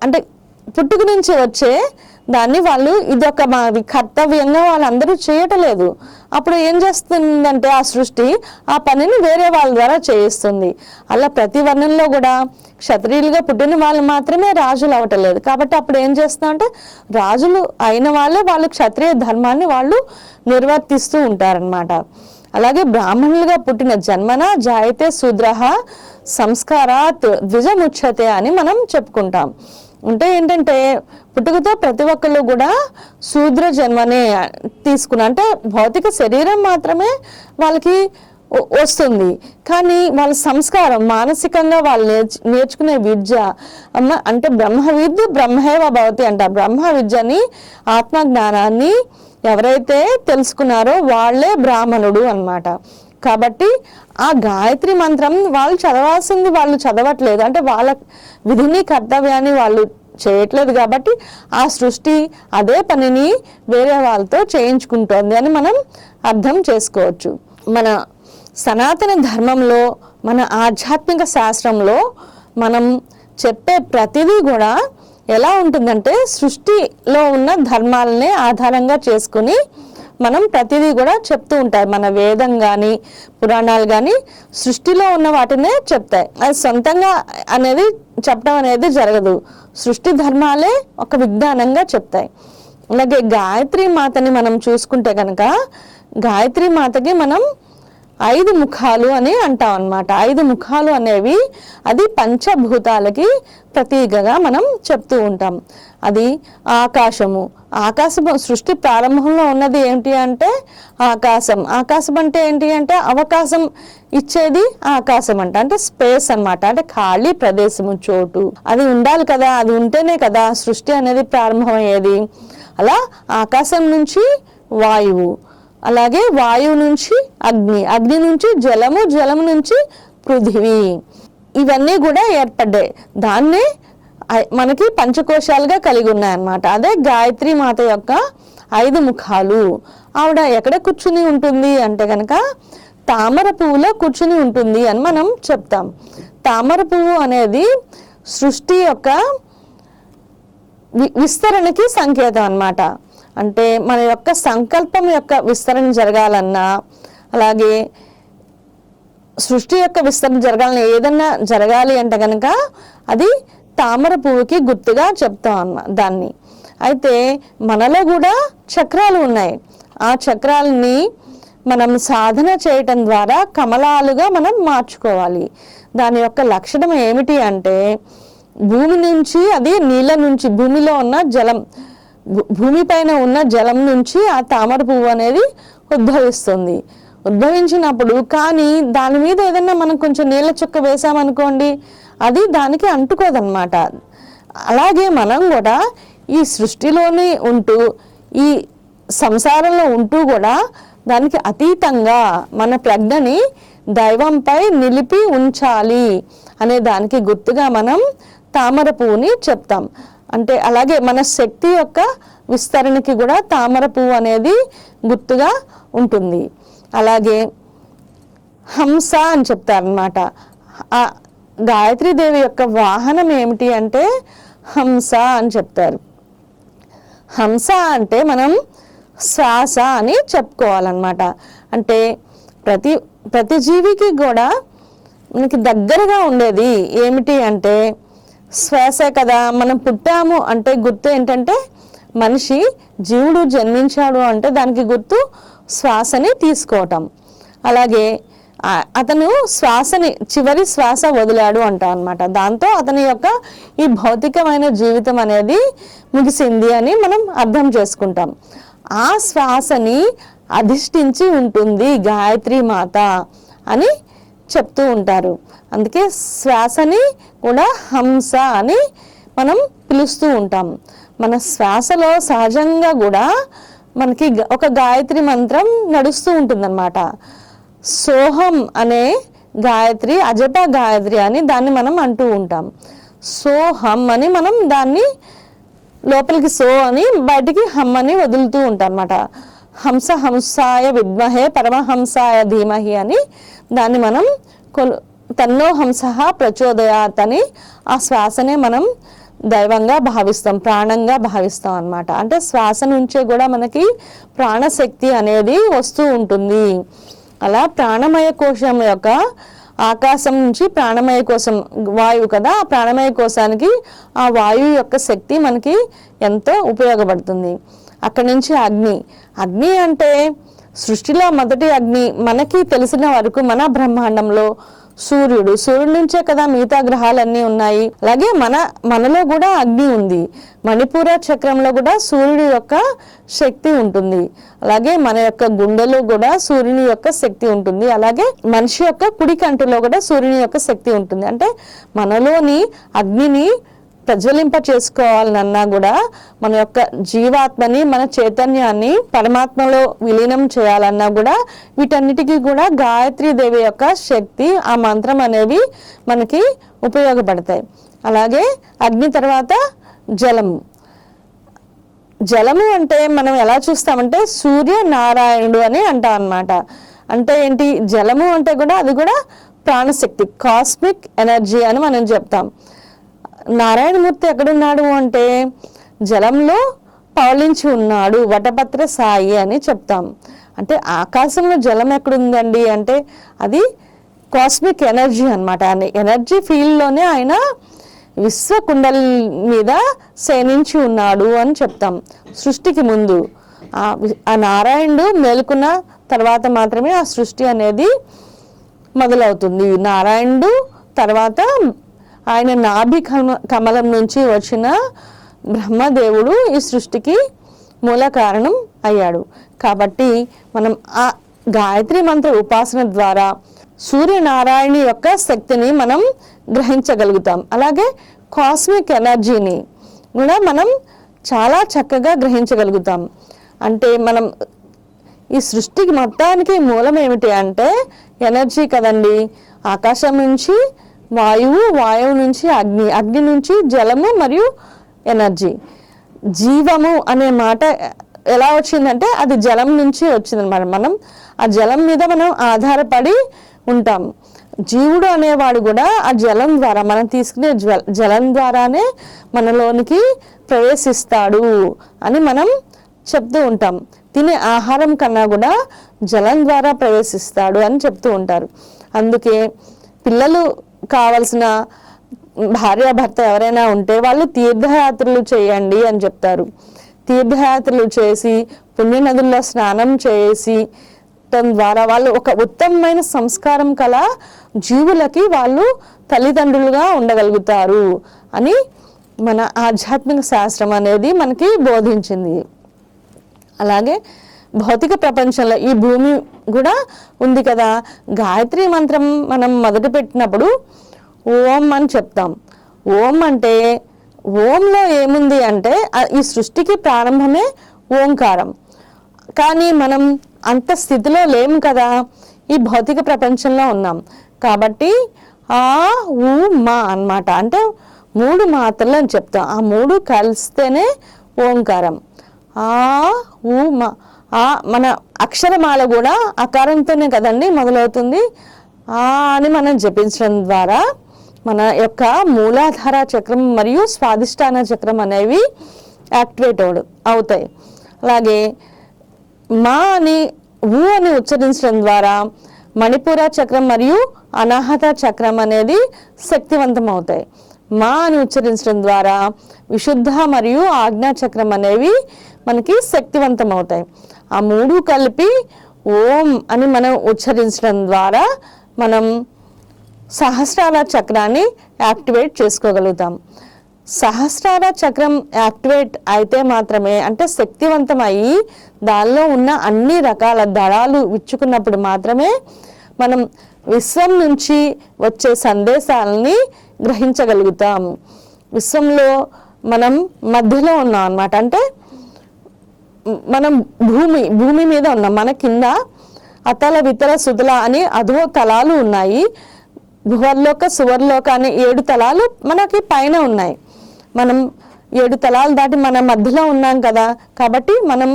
S1: అంటే పుట్టుక నుంచి వచ్చే దాన్ని వాళ్ళు ఇదొక మాది కర్తవ్యంగా వాళ్ళందరూ చేయటలేదు. అప్పుడు ఏం చేస్తుందంటే ఆ సృష్టి ఆ పనిని వేరే వాళ్ళ ద్వారా చేయిస్తుంది. అలా ప్రతి వర్ణంలో కూడా క్షత్రియులుగా పుట్టిన వాళ్ళు మాత్రమే రాజులు అవటలేదు. కాబట్టి అప్పుడు ఏం చేస్తుందంటే రాజులు అయిన వాళ్ళు క్షత్రియ ధర్మాన్ని వాళ్ళు నిర్వర్తిస్తూ ఉంటారనమాట. అలాగే బ్రాహ్మణులుగా పుట్టిన జన్మన జాయతే శూద్రః సంస్కారాత్ ద్విజముచ్యతే అని మనం చెప్పుకుంటాం. అంటే ఏంటంటే పుట్టుకతో ప్రతి ఒక్కళ్ళు కూడా శూద్ర జన్మనే తీసుకున్న, అంటే భౌతిక శరీరం మాత్రమే వాళ్ళకి వస్తుంది. కానీ వాళ్ళ సంస్కారం మానసికంగా వాళ్ళు నేర్చుకునే విద్య అంటే బ్రహ్మ విద్య బ్రహ్మైవ భవతి అంట. బ్రహ్మ విద్యని ఆత్మజ్ఞానాన్ని ఎవరైతే తెలుసుకున్నారో వాళ్ళే బ్రాహ్మణుడు అన్నమాట. కాబట్టి ఆ గాయత్రి మంత్రం వాళ్ళు చదవాల్సింది వాళ్ళు చదవట్లేదు, అంటే వాళ్ళ విధిని కర్తవ్యాన్ని వాళ్ళు చేయట్లేదు. కాబట్టి ఆ సృష్టి అదే పనిని వేరే వాళ్ళతో చేయించుకుంటోంది అని మనం అర్థం చేసుకోవచ్చు. మన సనాతన ధర్మంలో, మన ఆధ్యాత్మిక శాస్త్రంలో మనం చెప్పే ప్రతిదీ కూడా ఎలా ఉంటుందంటే సృష్టిలో ఉన్న ధర్మాలనే ఆధారంగా చేసుకుని మనం ప్రతిదీ కూడా చెప్తూ ఉంటాయి. మన వేదం కానీ పురాణాలు కానీ సృష్టిలో ఉన్న వాటినే చెప్తాయి. అది సొంతంగా అనేది చెప్పడం అనేది జరగదు. సృష్టి ధర్మాలే ఒక విజ్ఞానంగా చెప్తాయి. అలాగే గాయత్రి మాతని మనం చూసుకుంటే కనుక గాయత్రి మాతకి మనం 5 ముఖాలు అని అంటాం అన్నమాట. 5 ముఖాలు అనేవి అది పంచభూతాలకి ప్రతీకగా మనం చెప్తూ ఉంటాం. అది ఆకాశము, ఆకాశము సృష్టి ప్రారంభంలో ఉన్నది ఏంటి అంటే ఆకాశం. ఆకాశం అంటే ఏంటి అంటే అవకాశం ఇచ్చేది ఆకాశం అంట, అంటే స్పేస్ అన్నమాట. అంటే ఖాళీ ప్రదేశము, చోటు అది ఉండాలి కదా, అది ఉంటేనే కదా సృష్టి అనేది ప్రారంభమయ్యేది. అలా ఆకాశం నుంచి వాయువు, అలాగే వాయువు నుంచి అగ్ని, అగ్ని నుంచి జలము, జలము నుంచి పృథివీ, ఇవన్నీ కూడా ఏర్పడ్డాయి. దాన్నే మనకి పంచకోశాలుగా కలిగి ఉన్నాయన్నమాట. అదే గాయత్రి మాత యొక్క 5 ముఖాలు. ఆవిడ ఎక్కడ కూర్చుని ఉంటుంది అంటే కనుక తామర పువ్వులో కూర్చుని ఉంటుంది అని మనం చెప్తాం. తామర పువ్వు అనేది సృష్టి యొక్క విస్తరణకి సంకేతం అన్నమాట. అంటే మన యొక్క సంకల్పం యొక్క విస్తరణ జరగాలన్నా, అలాగే సృష్టి యొక్క విస్తరణ జరగాలన్నా, ఏదన్నా జరగాలి అంటే కనుక అది తామర పువ్వుకి గుర్తుగా చెప్తాం అన్నమాట దాన్ని. అయితే మనలో కూడా చక్రాలు ఉన్నాయి. ఆ చక్రాలని మనం సాధన చేయటం ద్వారా కమలాలుగా మనం మార్చుకోవాలి. దాని యొక్క లక్షణం ఏమిటి అంటే భూమి నుంచి, అది నీళ్ళ నుంచి, భూమిలో ఉన్న జలం, భూమిపైన ఉన్న జలం నుంచి ఆ తామర పువ్వు అనేది ఉద్భవిస్తుంది. ఉద్భవించినప్పుడు కానీ దాని మీద ఏదైనా మనం కొంచెం నీళ్ళ చుక్క వేసామనుకోండి, అది దానికి అంటుకోదన్నమాట. అలాగే మనం కూడా ఈ సృష్టిలోనే ఉంటూ, ఈ సంసారంలో ఉంటూ కూడా దానికి అతీతంగా మన ప్రజ్ఞని దైవంపై నిలిపి ఉంచాలి అనే దానికి గుర్తుగా మనం తామర పువ్వుని చెప్తాం. అంటే అలాగే మన శక్తి యొక్క విస్తరణకి కూడా తామర పువ్వు అనేది గుర్తుగా ఉంటుంది. అలాగే హంస అని చెప్తారనమాట. ఆ గాయత్రీదేవి యొక్క వాహనం ఏమిటి అంటే హంస అని చెప్తారు. హంస అంటే మనం శ్వాస అని చెప్పుకోవాలన్నమాట. అంటే ప్రతి జీవికి కూడా మనకి దగ్గరగా ఉండేది ఏమిటి అంటే శ్వాసే కదా. మనం పుట్టాము అంటే గుర్తు ఏంటంటే మనిషి, జీవుడు జన్మించాడు అంటే దానికి గుర్తు శ్వాసని తీసుకోవటం. అలాగే అతను శ్వాసని, చివరి శ్వాస వదిలాడు అంట అనమాట. దాంతో అతని యొక్క ఈ భౌతికమైన జీవితం అనేది ముగిసింది అని మనం అర్థం చేసుకుంటాం. ఆ శ్వాసని అధిష్ఠించి ఉంటుంది గాయత్రి మాత అని చెప్తూ ఉంటారు. అందుకే శ్వాసని కూడా హంస అని మనం పిలుస్తూ ఉంటాం. మన శ్వాసలో సహజంగా కూడా మనకి ఒక గాయత్రి మంత్రం నడుస్తూ ఉంటుందన్నమాట. సోహం అనే గాయత్రి, అజప గాయత్రి అని దాన్ని మనం అంటూ ఉంటాం. సోహం అని మనం దాన్ని లోపలికి సో అని బయటికి హమ్ అని వదులుతూ ఉంటాం అన్నమాట. హంసాయ విద్మహే పరమహంసాయ ధీమహి అని దాన్ని మనం తన్నో హంసః ప్రచోదయాత్ అని ఆ శ్వాసనే మనం దైవంగా భావిస్తాం, ప్రాణంగా భావిస్తాం అన్నమాట. అంటే శ్వాస నుంచే కూడా మనకి ప్రాణశక్తి అనేది వస్తూ ఉంటుంది. అలా ప్రాణమయ కోశం యొక్క ఆకాశం నుంచి ప్రాణమయ కోశం వాయువు కదా, ఆ ప్రాణమయ కోశానికి ఆ వాయువు యొక్క శక్తి మనకి ఎంతో ఉపయోగపడుతుంది. అక్కడి నుంచి అగ్ని అంటే సృష్టిలో మొదటి అగ్ని మనకి తెలిసిన వరకు మన బ్రహ్మాండంలో సూర్యుడు నుంచే కదా మిగతా గ్రహాలన్నీ ఉన్నాయి. అలాగే మనలో కూడా అగ్ని ఉంది. మణిపూర చక్రంలో కూడా సూర్యుడి యొక్క శక్తి ఉంటుంది. అలాగే మన యొక్క గుండెలో కూడా సూర్యుని యొక్క శక్తి ఉంటుంది. అలాగే మనిషి యొక్క కుడి కంటిలో కూడా సూర్యుని యొక్క శక్తి ఉంటుంది. అంటే మనలోని అగ్నిని ప్రజ్వలింప చేసుకోవాలన్నా కూడా మన యొక్క జీవాత్మని, మన చైతన్యాన్ని పరమాత్మలో విలీనం చేయాలన్నా కూడా వీటన్నిటికీ కూడా గాయత్రీ దేవి యొక్క శక్తి, ఆ మంత్రం అనేవి మనకి ఉపయోగపడతాయి. అలాగే అగ్ని తర్వాత జలము అంటే మనం ఎలా చూస్తామంటే సూర్య నారాయణుడు అని అంటాం అన్నమాట. అంటే ఏంటి, జలము అంటే కూడా అది కూడా ప్రాణశక్తి, కాస్మిక్ ఎనర్జీ అని మనం చెప్తాం. నారాయణమూర్తి ఎక్కడున్నాడు అంటే జలంలో పవలించి ఉన్నాడు, వటపత్ర సాయి అని చెప్తాం. అంటే ఆకాశంలో జలం ఎక్కడుందండి అంటే అది కాస్మిక్ ఎనర్జీ అన్నమాట. ఎనర్జీ ఫీల్డ్లోనే ఆయన విశ్వకుండలి మీద శయనించి ఉన్నాడు అని చెప్తాం. సృష్టికి ముందు ఆ నారాయణుడు మేలుకున్న తర్వాత మాత్రమే ఆ సృష్టి అనేది మొదలవుతుంది. నారాయణుడు తర్వాత ఆయన నాభి కమలం నుంచి వచ్చిన బ్రహ్మదేవుడు ఈ సృష్టికి మూల కారణం అయ్యాడు. కాబట్టి మనం ఆ గాయత్రి మంత్ర ఉపాసన ద్వారా సూర్యనారాయణ యొక్క శక్తిని మనం గ్రహించగలుగుతాం. అలాగే కాస్మిక్ ఎనర్జీని కూడా మనం చాలా చక్కగా గ్రహించగలుగుతాం. అంటే మనం ఈ సృష్టికి మొత్తానికి మూలం ఏమిటి అంటే ఎనర్జీ కదండి. ఆకాశం నుంచి వాయువు నుంచి అగ్ని నుంచి జలము మరియు ఎనర్జీ. జీవము అనే మాట ఎలా వచ్చిందంటే అది జలం నుంచి వచ్చిందన్నమాట. మనం ఆ జలం మీద మనం ఆధారపడి ఉంటాం. జీవుడు అనేవాడు కూడా ఆ జలం ద్వారా, మనం తీసుకునే జలం ద్వారానే మనలోనికి ప్రవేశిస్తాడు అని మనం చెప్తూ ఉంటాం. తినే ఆహారం కన్నా కూడా జలం ద్వారా ప్రవేశిస్తాడు అని చెప్తూ ఉంటారు. అందుకే పిల్లలు కావలసిన భార్యాభర్త ఎవరైనా ఉంటే వాళ్ళు తీర్థయాత్రలు చేయండి అని చెప్తారు. తీర్థయాత్రలు చేసి పుణ్యనదుల్లో స్నానం చేసి ద్వారా వాళ్ళు ఒక ఉత్తమమైన సంస్కారం కల జీవులకి వాళ్ళు తల్లిదండ్రులుగా ఉండగలుగుతారు అని మన ఆధ్యాత్మిక శాస్త్రం అనేది మనకి బోధించింది. అలాగే భౌతిక ప్రపంచంలో ఈ భూమి కూడా ఉంది కదా. గాయత్రి మంత్రం మనం మొదలు పెట్టినప్పుడు ఓం అని చెప్తాం. ఓం అంటే ఓంలో ఏముంది అంటే ఈ సృష్టికి ప్రారంభమే ఓంకారం. కానీ మనం అంత స్థితిలో లేము కదా, ఈ భౌతిక ప్రపంచంలో ఉన్నాం. కాబట్టి ఆ ఊ మా అన్నమాట. అంటే 3 మాత్రలు అని చెప్తాం. ఆ 3 కలిస్తేనే ఓంకారం. ఆ ఊ మా. మన అక్షరమాల కూడా అకారంతోనే కదండి మొదలవుతుంది. అని మనం జపించడం ద్వారా మన యొక్క మూలాధార చక్రం మరియు స్వాదిష్టాన చక్రం అనేవి యాక్టివేట్ అవుతాయి. అలాగే మా అని అని ఉచ్చరించడం ద్వారా మణిపూర చక్రం మరియు అనాహత చక్రం అనేది శక్తివంతం అవుతాయి. మా అని ఉచ్చరించడం ద్వారా విశుద్ధ మరియు ఆజ్ఞా చక్రం అనేవి మనకి శక్తివంతం అవుతాయి. ఆ 3 కలిపి ఓం అని మనం ఉచ్చరించడం ద్వారా మనం సహస్రార చక్రాన్ని యాక్టివేట్ చేసుకోగలుగుతాం. సహస్రార చక్రం యాక్టివేట్ అయితే మాత్రమే, అంటే శక్తివంతం అయ్యి దానిలో ఉన్న అన్ని రకాల దళాలు విచ్చుకున్నప్పుడు మాత్రమే మనం విశ్వం నుంచి వచ్చే సందేశాలని గ్రహించగలుగుతాం. విశ్వంలో మనం మధ్యలో ఉన్నాం అన్నమాట. అంటే మనం భూమి మీద ఉన్నాం. మన కింద అతల వితల సుతల అని అధో తలాలు ఉన్నాయి. భువర్లోక సువర్లోక అనే 7 తలాలు మనకి పైన ఉన్నాయి. మనం 7 తలాలు దాటి మన మధ్యలో ఉన్నాం కదా. కాబట్టి మనం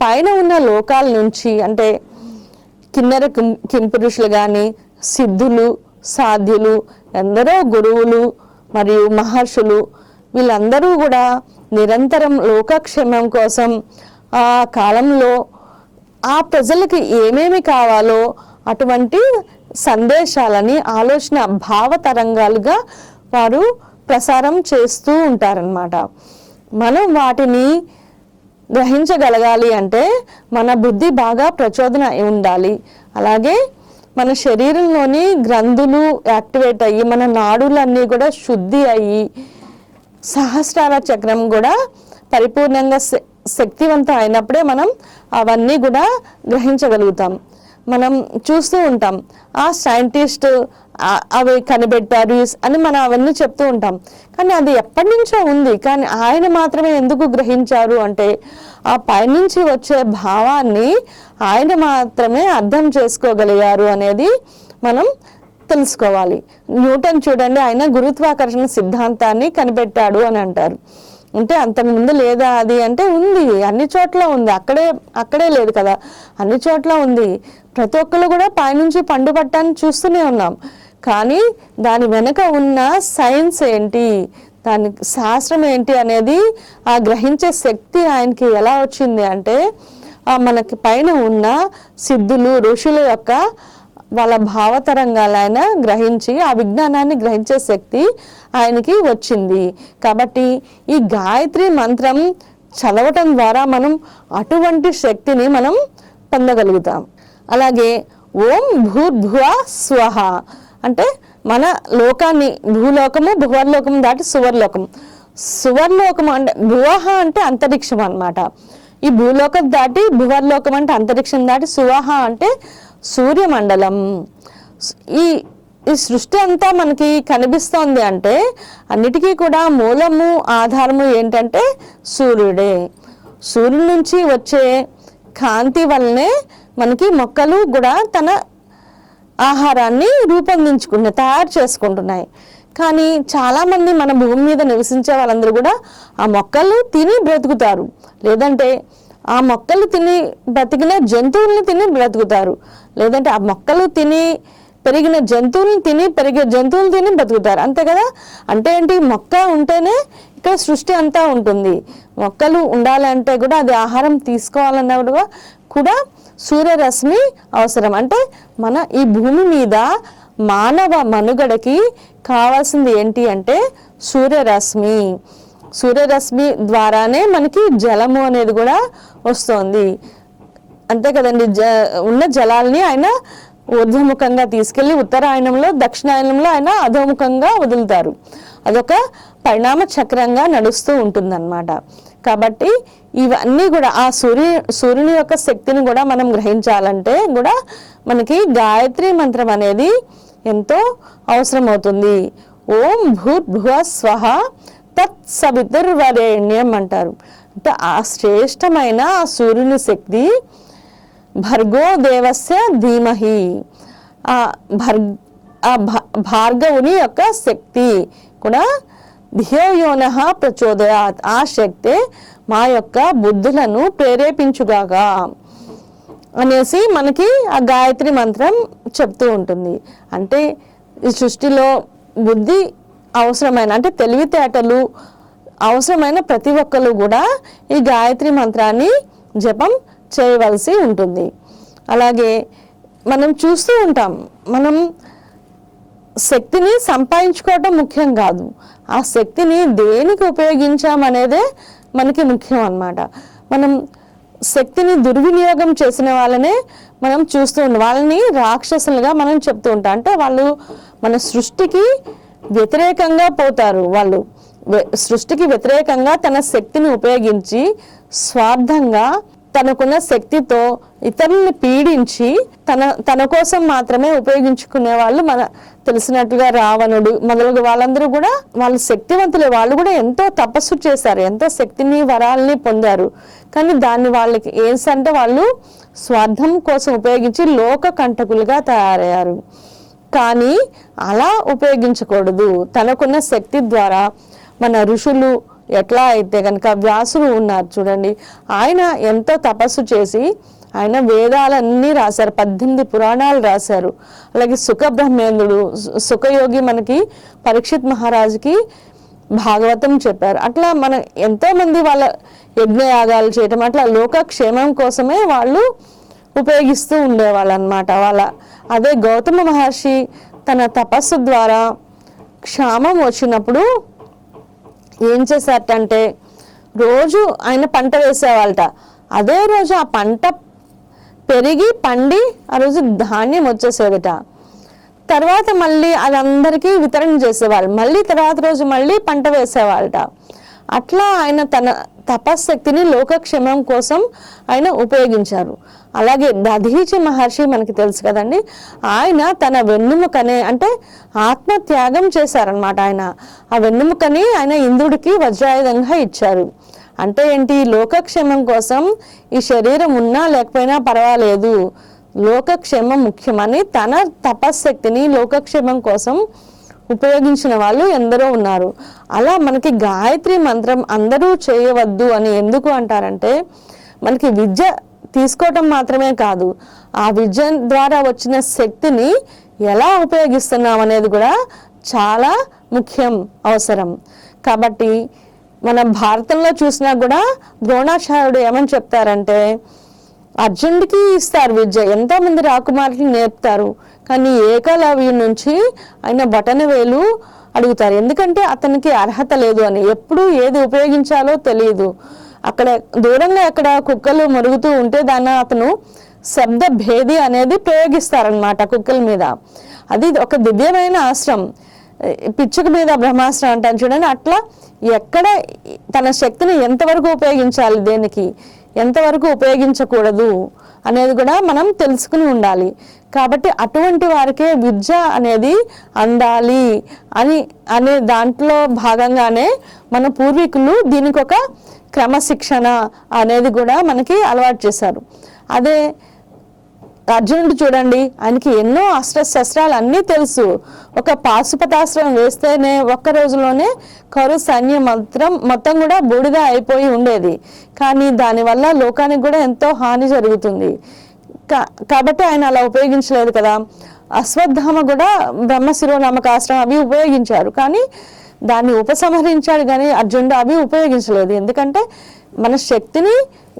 S1: పైన ఉన్న లోకాల నుంచి అంటే కిన్నెర కింపురుషులు కానీ, సిద్ధులు, సాధ్యులు, ఎందరో గురువులు మరియు మహర్షులు వీళ్ళందరూ కూడా నిరంతరం లోకక్షేమం కోసం ఆ కాలంలో ఆ ప్రజలకి ఏమేమి కావాలో అటువంటి సందేశాలని ఆలోచన భావతరంగాలుగా వారు ప్రసారం చేస్తూ ఉంటారన్నమాట. మనం వాటిని గ్రహించగలగాలి అంటే మన బుద్ధి బాగా ప్రచోదన ఉండాలి. అలాగే మన శరీరంలోని గ్రంథులు యాక్టివేట్ అయ్యి మన నాడులన్నీ కూడా శుద్ధి అయ్యి సహస్రార చక్రం కూడా పరిపూర్ణంగా శక్తివంతం అయినప్పుడే మనం అవన్నీ కూడా గ్రహించగలుగుతాం. మనం చూస్తూ ఉంటాం ఆ సైంటిస్ట్ అవి కనిపెట్టారు అని మనం అవన్నీ చెప్తూ ఉంటాం, కానీ అది ఎప్పటి నుంచో ఉంది. కానీ ఆయన మాత్రమే ఎందుకు గ్రహించారు అంటే ఆ పైనుంచి వచ్చే భావాన్ని ఆయన మాత్రమే అర్థం చేసుకోగలిగారు అనేది మనం తెలుసుకోవాలి. న్యూటన్ చూడండి, ఆయన గురుత్వాకర్షణ సిద్ధాంతాన్ని కనిపెట్టాడు అని అంటారు. అంటే అంతకుముందు లేదా అది అంటే ఉంది, అన్ని చోట్ల ఉంది, అక్కడే లేదు కదా, అన్ని చోట్ల ఉంది. ప్రతి ఒక్కరు కూడా పైనుంచి పండు పట్టాన్ని చూస్తూనే ఉన్నాం. కానీ దాని వెనుక ఉన్న సైన్స్ ఏంటి, దాని శాస్త్రం ఏంటి అనేది ఆ గ్రహించే శక్తి ఆయనకి ఎలా వచ్చింది అంటే మనకి పైన ఉన్న సిద్ధులు ఋషుల యొక్క వాళ్ళ భావతరంగాలు ఆయన గ్రహించి ఆ విజ్ఞానాన్ని గ్రహించే శక్తి ఆయనకి వచ్చింది. కాబట్టి ఈ గాయత్రి మంత్రం చదవటం ద్వారా మనం అటువంటి శక్తిని మనం పొందగలుగుతాం. అలాగే ఓం భూర్భువ స్వహ అంటే మన లోకాన్ని భూలోకము భువర్లోకము దాటి సువర్లోకం. సువర్లోకం అంటే భువహ అంటే అంతరిక్షం అన్నమాట. ఈ భూలోకం దాటి భువర్లోకం అంటే అంతరిక్షం దాటి సువహ అంటే సూర్యమండలం. ఈ సృష్టి అంతా మనకి కనిపిస్తోంది అంటే అన్నిటికీ కూడా మూలము ఆధారము ఏంటంటే సూర్యుడే. సూర్యుడి నుంచి వచ్చే కాంతి వల్లనే మనకి మొక్కలు కూడా తన ఆహారాన్ని తయారు చేసుకుంటున్నాయి. కానీ చాలామంది మన భూమి మీద నివసించే వాళ్ళందరూ కూడా ఆ మొక్కలు తిని బ్రతుకుతారు, లేదంటే ఆ మొక్కలు తిని బ్రతికిన జంతువుల్ని తిని బ్రతుకుతారు, లేదంటే ఆ మొక్కలు తిని పెరిగిన జంతువులను పెరిగే జంతువులు తిని బ్రతుకుతారు. అంతే కదా. అంటే ఏంటి, మొక్క ఉంటేనే ఇక్కడ సృష్టి అంతా ఉంటుంది. మొక్కలు ఉండాలంటే కూడా అది ఆహారం తీసుకోవాలన్నా కూడా సూర్యరశ్మి అవసరం. అంటే మన ఈ భూమి మీద మానవ మనుగడకి కావాల్సింది ఏంటి అంటే సూర్యరశ్మి. సూర్యరశ్మి ద్వారానే మనకి జలము అనేది కూడా వస్తుంది. అంతే కదండి. ఉన్న జలాల్ని ఆయన ఊర్ధ్వముఖంగా తీసుకెళ్లి ఉత్తరాయణంలో దక్షిణాయనంలో ఆయన అధోముఖంగా వదులుతారు. అదొక పరిణామ చక్రంగా నడుస్తూ ఉంటుందన్నమాట. కాబట్టి ఇవన్నీ కూడా ఆ సూర్యుని యొక్క శక్తిని కూడా మనం గ్రహించాలంటే కూడా మనకి గాయత్రి మంత్రం అనేది ఎంతో అవసరం అవుతుంది. ఓం భూర్భువ స్వహ తత్సవితుర్వరేణ్యం అంటారు. అంటే ఆ శ్రేష్టమైన ఆ సూర్యుని శక్తి భర్గో దేవస్య ధీమహి, ఆ భార్గవుని యొక్క శక్తి కూడా ధియోయోనః ప్రచోదయాత్, ఆ శక్తి మా యొక్క బుద్ధులను ప్రేరేపించుగాక అనేసి మనకి ఆ గాయత్రి మంత్రం చెప్తూ ఉంటుంది. అంటే ఈ సృష్టిలో బుద్ధి అవసరమైన అంటే తెలివితేటలు అవసరమైన ప్రతి ఒక్కరు కూడా ఈ గాయత్రి మంత్రాన్ని జపం చేయవలసి ఉంటుంది. అలాగే మనం చూస్తూ ఉంటాం, మనం శక్తిని సంపాదించుకోవటం ముఖ్యం కాదు, ఆ శక్తిని దేనికి ఉపయోగించామనేదే మనకి ముఖ్యం అన్నమాట. మనం శక్తిని దుర్వినియోగం చేసిన వాళ్ళనే మనం చూస్తూ ఉంటాం, వాళ్ళని రాక్షసులుగా మనం చెప్తూ ఉంటాం. అంటే వాళ్ళు మన సృష్టికి వ్యతిరేకంగా పోతారు. వాళ్ళు సృష్టికి వ్యతిరేకంగా తన శక్తిని ఉపయోగించి స్వార్థంగా తనకున్న శక్తితో ఇతరుల్ని పీడించి తన కోసం మాత్రమే ఉపయోగించుకునే వాళ్ళు మన తెలిసినట్లుగా రావణుడు మొదలగు వాళ్ళందరూ కూడా వాళ్ళు శక్తివంతులే. వాళ్ళు కూడా ఎంతో తపస్సు చేశారు, ఎంతో శక్తిని వరాలని పొందారు. కానీ దాన్ని వాళ్ళకి ఏంటంటే వాళ్ళు స్వార్థం కోసం ఉపయోగించి లోక కంటకులుగా తయారయ్యారు. కానీ అలా ఉపయోగించకూడదు. తనకున్న శక్తి ద్వారా మన ఋషులు ఎట్లా అయితే కనుక వ్యాసుడు ఉన్నారు చూడండి, ఆయన ఎంతో తపస్సు చేసి ఆయన వేదాలన్నీ రాశారు, 18 పురాణాలు రాశారు. అలాగే సుఖబ్రహ్మేంద్రుడు, సుఖయోగి మనకి పరీక్షిత్ మహారాజుకి భాగవతం చెప్పారు. అట్లా మన ఎంతో మంది వాళ్ళ యజ్ఞయాగాలు చేయటం, అట్లా లోకక్షేమం కోసమే వాళ్ళు ఉపయోగిస్తూ ఉండేవాళ్ళు అనమాట. అదే గౌతమ మహర్షి తన తపస్సు ద్వారా క్షామం వచ్చినప్పుడు ఏం చేశారంటే, రోజు ఆయన పంట వేసేవాళ్ళట. అదే రోజు ఆ పంట పెరిగి పండి ఆ రోజు ధాన్యం వచ్చేసేదట. తర్వాత మళ్ళీ అది అందరికీ వితరణ చేసేవాళ్ళు. మళ్ళీ తర్వాత రోజు మళ్ళీ పంట వేసేవాళ్ళట. అట్లా ఆయన తన తపశ్శక్తిని లోకక్షేమం కోసం ఆయన ఉపయోగించారు. అలాగే దధీచి మహర్షి మనకి తెలుసు కదండి, ఆయన తన వెన్నుముకనే అంటే ఆత్మత్యాగం చేశారనమాట. ఆయన ఆ వెన్నుముకని ఆయన ఇంద్రుడికి వజ్రాయుధంగా ఇచ్చారు. అంటే ఏంటి, లోకక్షేమం కోసం ఈ శరీరం ఉన్నా లేకపోయినా పర్వాలేదు, లోకక్షేమం ముఖ్యమని తన తపశ్శక్తిని లోకక్షేమం కోసం ఉపయోగించిన వాళ్ళు ఎందరో ఉన్నారు. అలా మనకి గాయత్రి మంత్రం అందరూ చేయవద్దు అని ఎందుకు అంటారంటే, మనకి విద్య తీసుకోవటం మాత్రమే కాదు, ఆ విద్య ద్వారా వచ్చిన శక్తిని ఎలా ఉపయోగిస్తున్నాం అనేది కూడా చాలా ముఖ్యం, అవసరం. కాబట్టి మన భారతంలో చూసినా కూడా ద్రోణాచార్యుడు ఏమని చెప్తారంటే, అర్జునుడికి ఇస్తారు విద్య, ఎంతోమంది రాకుమారులు నేర్పుతారు, కానీ ఏకలవ్యం నుంచి ఆయన బటనవేలు అడుగుతారు. ఎందుకంటే అతనికి అర్హత లేదు అని, ఎప్పుడు ఏది ఉపయోగించాలో తెలియదు. అక్కడ దూరంగా ఎక్కడ కుక్కలు మరుగుతూ ఉంటే దాన్ని అతను శబ్ద భేది అనేది ప్రయోగిస్తారనమాట కుక్కల మీద. అది ఒక దివ్యమైన అస్త్రం, పిచ్చుక మీద బ్రహ్మాస్త్రం అంటాను చూడండి. అట్లా ఎక్కడ తన శక్తిని ఎంతవరకు ఉపయోగించాలి, దేనికి ఎంతవరకు ఉపయోగించకూడదు అనేది కూడా మనం తెలుసుకుని ఉండాలి. కాబట్టి అటువంటి వారికే విద్య అనేది అందాలి అనే దాంట్లో భాగంగానే మన పూర్వీకులు దీనికి ఒక క్రమశిక్షణ అనేది కూడా మనకి అలవాటు చేశారు. అదే అర్జునుడు చూడండి, ఆయనకి ఎన్నో అస్త్రశస్త్రాలు అన్నీ తెలుసు. ఒక పాశుపతాస్త్రం వేస్తేనే ఒక్క రోజులోనే కౌరవ సైన్యం మొత్తం కూడా బూడిద అయిపోయి ఉండేది. కానీ దానివల్ల లోకానికి కూడా ఎంతో హాని జరుగుతుంది. కాబట్టి ఆయన అలా ఉపయోగించలేదు కదా. అశ్వత్థామ కూడా బ్రహ్మశిరోనామకాస్త్రం అవి ఉపయోగించారు, కానీ దాన్ని ఉపసంహరించాడు, కానీ అర్జునుడు అవి ఉపయోగించలేదు. ఎందుకంటే మన శక్తిని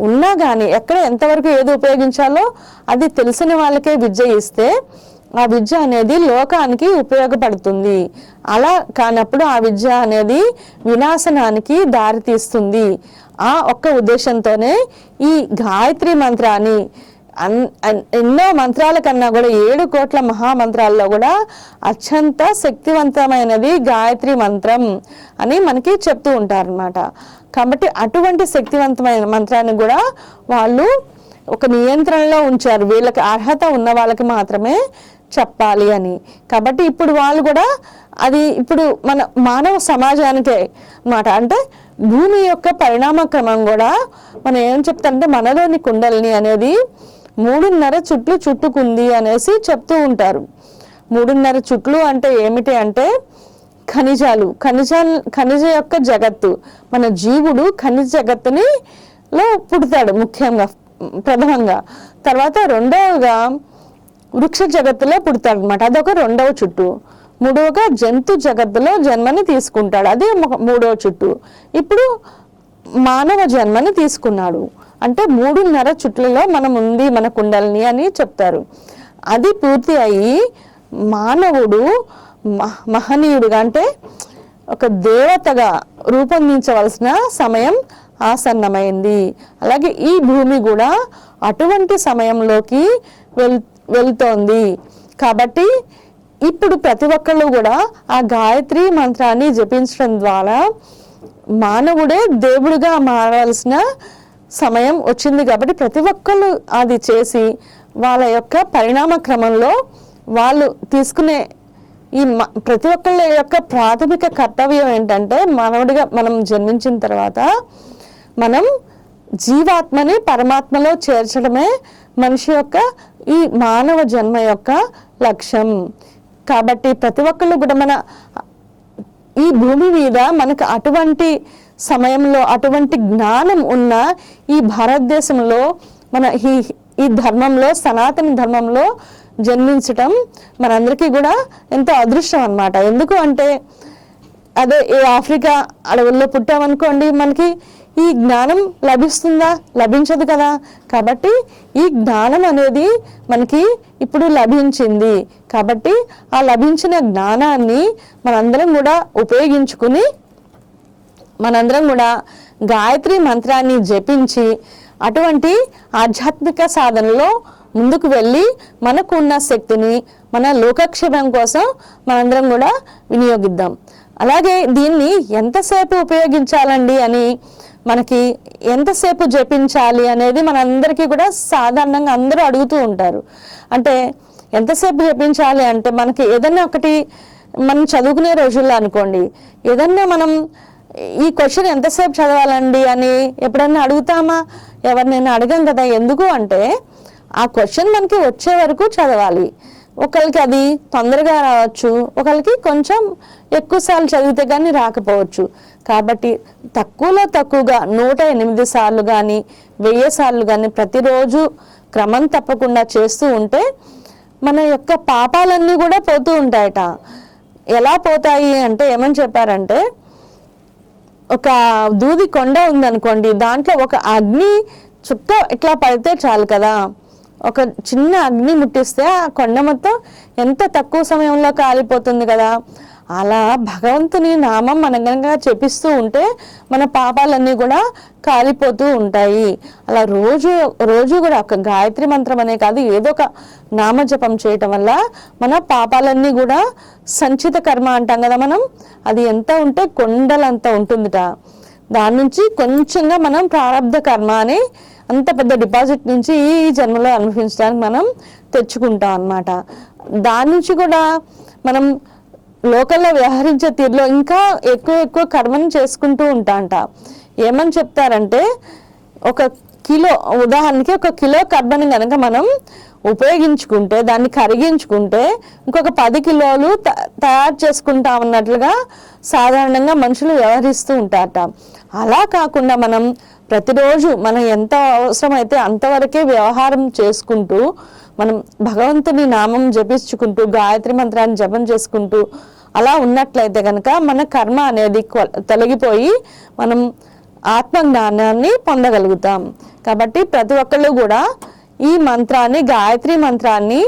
S1: ఉన్నా కానీ ఎక్కడ ఎంతవరకు ఏది ఉపయోగించాలో అది తెలిసిన వాళ్ళకే విద్య ఇస్తే ఆ విద్య అనేది లోకానికి ఉపయోగపడుతుంది. అలా కానప్పుడు ఆ విద్య అనేది వినాశనానికి దారితీస్తుంది. ఆ ఒక్క ఉద్దేశంతోనే ఈ గాయత్రి మంత్రాన్ని ఎన్నో మంత్రాల కన్నా కూడా 7 కోట్ల మహామంత్రాల్లో కూడా అత్యంత శక్తివంతమైనది గాయత్రి మంత్రం అని మనకి చెప్తూ ఉంటారనమాట. కాబట్టి అటువంటి శక్తివంతమైన మంత్రాన్ని కూడా వాళ్ళు ఒక నియంత్రణలో ఉంచారు, వీళ్ళకి అర్హత ఉన్న వాళ్ళకి మాత్రమే చెప్పాలి అని. కాబట్టి ఇప్పుడు వాళ్ళు కూడా అది ఇప్పుడు మన మానవ సమాజానికే అన్నమాట. అంటే భూమి యొక్క పరిణామ క్రమం కూడా మనం ఏం చెప్తారంటే, మనలోని కుండలిని అనేది 3.5 చుట్లు చుట్టుకుంది అనేసి చెప్తూ ఉంటారు. 3.5 చుట్లు అంటే ఏమిటి అంటే ఖనిజ యొక్క జగత్తు. మన జీవుడు ఖనిజ జగత్తుని లో పుడతాడు ముఖ్యంగా, ప్రథమంగా. తర్వాత రెండవగా వృక్ష జగత్తులో పుడతాడు అనమాట, అదొక 2వ చుట్టు. 3వగా జంతు జగత్తులో జన్మని తీసుకుంటాడు, అది 3వ చుట్టు. ఇప్పుడు మానవ జన్మని తీసుకున్నాడు. అంటే 3.5 చుట్లలో మనం ఉంది, మన కుండలిని అని చెప్తారు. అది పూర్తి అయ్యి మానవుడు మహనీయుడుగా అంటే ఒక దేవతగా రూపొందించవలసిన సమయం ఆసన్నమైంది. అలాగే ఈ భూమి కూడా అటువంటి సమయంలోకి వెళ్తోంది. కాబట్టి ఇప్పుడు ప్రతి ఒక్కళ్ళు కూడా ఆ గాయత్రి మంత్రాన్ని జపించడం ద్వారా మానవుడే దేవుడిగా మారవలసిన సమయం వచ్చింది. కాబట్టి ప్రతి ఒక్కళ్ళు అది చేసి వాళ్ళ యొక్క పరిణామ క్రమంలో వాళ్ళు తీసుకునే ఈ ప్రతి ఒక్కళ్ళ యొక్క ప్రాథమిక కర్తవ్యం ఏంటంటే, మానవుడిగా మనం జన్మించిన తర్వాత మనం జీవాత్మని పరమాత్మలో చేర్చడమే మనిషి యొక్క ఈ మానవ జన్మ యొక్క లక్ష్యం. కాబట్టి ప్రతి ఒక్కళ్ళు కూడా మన ఈ భూమి మీద మనకు అటువంటి సమయంలో అటువంటి జ్ఞానం ఉన్న ఈ భారతదేశంలో మన ఈ ధర్మంలో, సనాతన ధర్మంలో జన్మించటం మనందరికీ కూడా ఎంతో అదృష్టం అన్నమాట. ఎందుకు అంటే అదే ఈ ఆఫ్రికా అడవుల్లో పుట్టామనుకోండి, మనకి ఈ జ్ఞానం లభిస్తుందా? లభించదు కదా. కాబట్టి ఈ జ్ఞానం అనేది మనకి ఇప్పుడు లభించింది. కాబట్టి ఆ లభించిన జ్ఞానాన్ని మనందరం కూడా ఉపయోగించుకుని మనందరం కూడా గాయత్రి మంత్రాన్ని జపించి అటువంటి ఆధ్యాత్మిక సాధనలో ముందుకు వెళ్ళి మనకు ఉన్న శక్తిని మన లోకక్షేమం కోసం మనందరం కూడా వినియోగిద్దాం. అలాగే దీన్ని ఎంతసేపు ఉపయోగించాలండి అని, మనకి ఎంతసేపు జపించాలి అనేది మనందరికీ కూడా సాధారణంగా అందరూ అడుగుతూ ఉంటారు. అంటే ఎంతసేపు జపించాలి అంటే, మనకి ఏదన్నా ఒకటి మనం చదువుకునే రోజుల్లో అనుకోండి, ఏదన్నా మనం ఈ క్వశ్చన్ ఎంతసేపు చదవాలండి అని ఎప్పుడన్నా అడుగుతామా? ఎవరినైనా అడగం కదా. ఎందుకు అంటే ఆ క్వశ్చన్ మనకి వచ్చే వరకు చదవాలి. ఒకరికి అది తొందరగా రావచ్చు, ఒకరికి కొంచెం ఎక్కువసార్లు చదివితే కానీ రాకపోవచ్చు. కాబట్టి తక్కువలో తక్కువగా 108 సార్లు కానీ 1000 సార్లు కానీ ప్రతిరోజు క్రమం తప్పకుండా చేస్తూ ఉంటే మన యొక్క పాపాలన్నీ కూడా పోతూ ఉంటాయట. ఎలా పోతాయి అంటే ఏమని చెప్పారంటే, ఒక దూది కొండ ఉందనుకోండి, దాంట్లో ఒక అగ్ని చుక్క ఇట్లా పడితే చాలు కదా. ఒక చిన్న అగ్ని ముట్టిస్తే ఆ కొండ మొత్తం ఎంత తక్కువ సమయంలో కాలిపోతుంది కదా. అలా భగవంతుని నామం మనం కనుక జపిస్తూ ఉంటే మన పాపాలన్నీ కూడా కాలిపోతూ ఉంటాయి. అలా రోజు కూడా ఒక గాయత్రి మంత్రం అనే కాదు, ఏదో ఒక నామజపం చేయటం వల్ల మన పాపాలన్నీ కూడా సంచిత కర్మ అంటాం కదా మనం, అది ఎంత ఉంటే కొండలంత ఉంటుందిట. దాని నుంచి కొంచెంగా మనం ప్రారబ్ధ కర్మ అని అంత పెద్ద డిపాజిట్ నుంచి ఈ జన్మలో అనుభవించడానికి మనం తెచ్చుకుంటాం అన్నమాట. దాని నుంచి కూడా మనం లోకల్లో వ్యవహరించే తీరులో ఇంకా ఎక్కువ కర్మను చేసుకుంటూ ఉంటాంట. ఏమని చెప్తారంటే, ఒక కిలో, ఉదాహరణకి 1 కిలో కర్మని కనుక మనం ఉపయోగించుకుంటే, దాన్ని కరిగించుకుంటే ఇంకొక 10 కిలోలు తయారు చేసుకుంటాం అన్నట్లుగా సాధారణంగా మనుషులు వ్యవహరిస్తూ ఉంటారట. అలా కాకుండా మనం ప్రతిరోజు మనం ఎంత అవసరమైతే అంతవరకే వ్యవహారం చేసుకుంటూ, మనం భగవంతుని నామం జపించుకుంటూ గాయత్రి మంత్రాన్ని జపం చేసుకుంటూ అలా ఉన్నట్లయితే కనుక మన కర్మ అనేది తొలగిపోయి మనం ఆత్మజ్ఞానాన్ని పొందగలుగుతాం. కాబట్టి ప్రతి ఒక్కళ్ళు కూడా ఈ మంత్రాన్ని, గాయత్రి మంత్రాన్ని,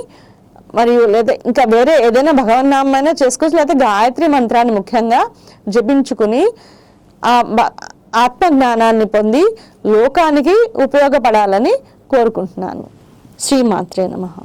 S1: మరియు లేదా ఇంకా వేరే ఏదైనా భగవన్నామైనా చేసుకోవచ్చు, లేదా గాయత్రి మంత్రాన్ని ముఖ్యంగా జపించుకుని ఆ ఆత్మజ్ఞానాన్ని పొంది లోకానికి ఉపయోగపడాలని కోరుకుంటున్నాను. శ్రీమాత్రే నమః.